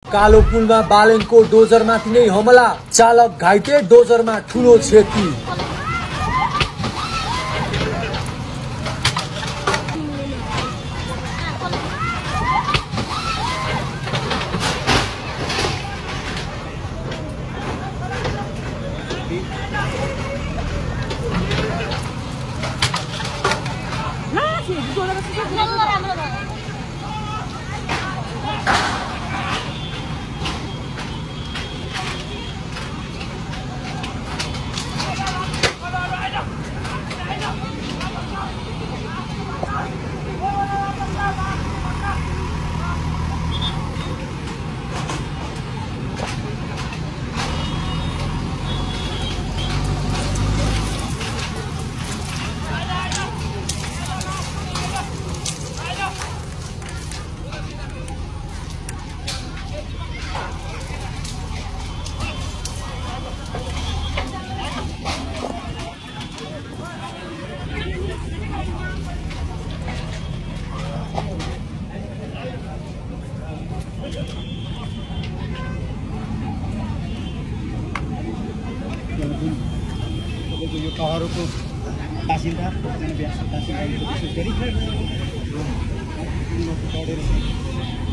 कालो पुलमा बालेनको डोजरमाथि नै हमला, चालक घाइते, डोजरमा ठूलो क्षति। यो कहरको बासिन्दा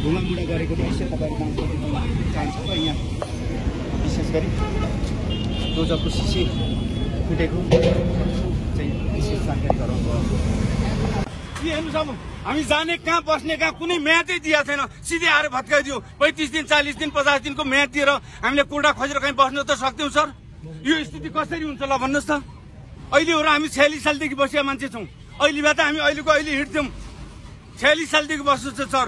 ढुङ्गामुढा गरेको दृश्य तपाईँहरू चाहन्छ र यहाँ विशेष गरी डोजरको सिसी फुटेको चाहिँ विशेष जानकारी गराउनु भयो। हेर्नुहोस्, हामी जाने कहाँ बस्ने कहाँ कुनै म्यादै दिएको छैन, सिधै आएर भत्काइदियो। 35 दिन 40 दिन 50 दिनको म्याद दिएर हामीले कोर्टा खोजेर कहीँ बस्न त सक्दैनौँ सर। यो स्थिति कसरी हुन्छ ल भन्नुहोस् त। अहिले हो र हामी 46 सालदेखि बसेका मान्छे छौँ। अहिले भए त हामी अहिले हिँड्थ्यौँ। 46 सालदेखि बस्नु छ सर।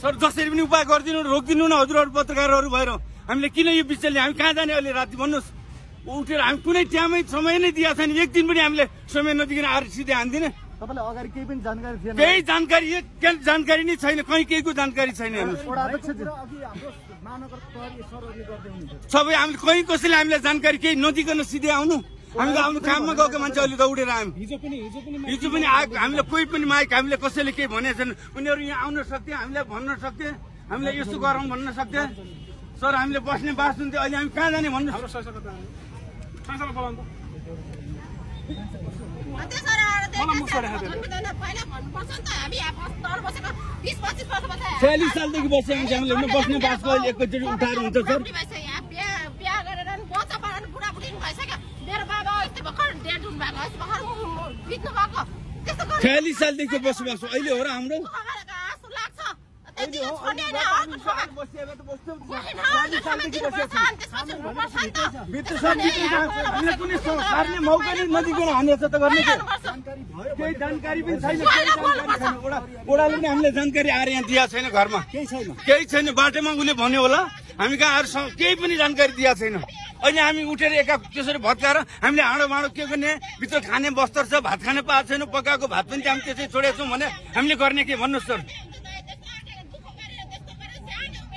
सर जसरी पनि उपाय गरिदिनु, रोकिदिनु न हजुरहरू पत्रकारहरू भएर। हामीले किन यो बिचले हामी कहाँ जाने अहिले राति भन्नुहोस्। उठेर हामी कुनै टाइमै समय नै दिएको छैन, एक दिन पनि हामीले समय नदिकन आएर सिधै हान्दिने। तपाईँलाई अगाडि केही पनि जानकारी थिएन? केही जानकारी नै छैन, कहीँ केहीको जानकारी छैन। सबै हामीले कहीँ कसैले हामीलाई जानकारी केही नदिकन सिधै आउनु। हामीले आफ्नो काममा गएको मान्छे अहिले दौडेर आयौँ। हिजो पनि आएको हामीलाई कोही पनि माइक हामीले कसैले केही भनेको छैन। उनीहरू यहाँ आउन सक्थे, हामीलाई भन्न सक्थे, हामीले यस्तो गरौँ भन्न सक्थे। सर हामीले बस्ने बास हुन्थ्यो, अहिले हामी कहाँ जाने भन्नु। चालीस सालदेखि बसेको मान्छे हामीले बस्ने बासको अहिले एकैचोटि उठाएर हुन्छ सर। 46 सालदेखि बसोबासो अहिले हो र हाम्रो। सार्ने मौका नै नदिकन हानेछ त गर्ने केही जानकारी पनि छैन। ओडाले पनि हामीले जानकारी आएर यहाँ दिएको छैन, घरमा केही छैन। बाटोमा उसले भन्यो होला, हामी कहाँ आएर केही पनि जानकारी दिएको छैन। अहिले हामी उठेर एका त्यसरी भत्काएर हामीले हाँडो भाँडो के गर्ने, भित्र खाने बस्तर छ, भात खाने पाएको छैन, पकाएको भात पनि हामी त्यसै छोडेको छौँ भने हामीले गर्ने के भन्नुहोस् सर।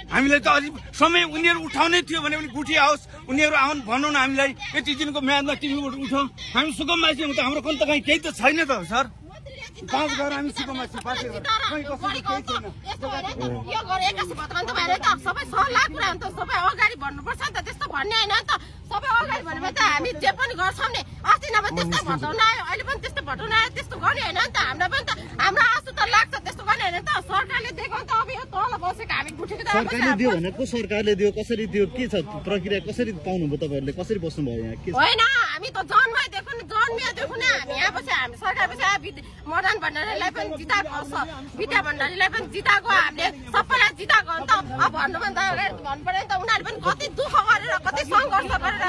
हामीलाई त अलिक समय उनीहरू उठाउनै थियो भने पनि गुठी आओस्, उनीहरू आउन् भनौँ न हामीलाई यति दिनको म्यादमा टिभीबाट उठाउँ। हामी सुकम मान्छे हौँ त, हाम्रो त कहीँ केही त छैन त सर। 5 गरेर हामी सुकम मान्छे पार्टी केही छैन। यो गरे 81 भत्काउनु त भएन त, सबै सल्लाह कुरा हो त, सबै अगाडि भन्नुपर्छ नि त। त्यस्तो भन्ने होइन त, सबै अगाडि भनेपछि त हामी जे पनि गर्छौँ नि। अस्ति नभए त्यस्तो भटाउन आयो, अहिले पनि त्यस्तो भटाउन आयो, त्यस्तो गर्ने होइन नि त। हामीलाई पनि त हाम्रो आँसु त लाग्छ, त्यस्तो गर्ने होइन त। सरकारले दिएको त अब यो तल बसेको हामी गुठेको त सरकारले दियो भने को सरकारले दियो, कसरी दियो, के छ प्रक्रिया, कसरी पाउनुभयो तपाईँहरूले, कसरी बस्नुभयो यहाँ के होइन। हामी त जन्मेदेखि जन्मिएदेखि नै हामी यहाँ बसे, हामी सरकार बसे। मदन भण्डारीलाई पनि जिताएको, विद्या भण्डारीलाई पनि जिताएको, हामीले सबैलाई जिताएको हो नि त। अब भन्नुभन्दा भन्नु पर्यो नि त। उनीहरूले पनि कति दुःख गरेर, कति सङ्घर्ष गरेर,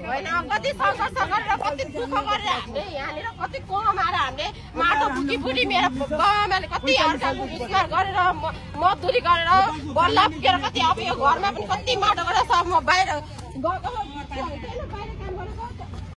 होइन कति सङ्घर्ष गरेर, कति दुःख गरेर हामीले यहाँनिर कति कमाएर हामीले माटो बुटी मेरो बाबामाले कति रोजगार गरेर मजदुरी गरेर बल्ल पुगेर कति अब यो घरमा पनि कति माटो गरेर सब म बाहिर गएको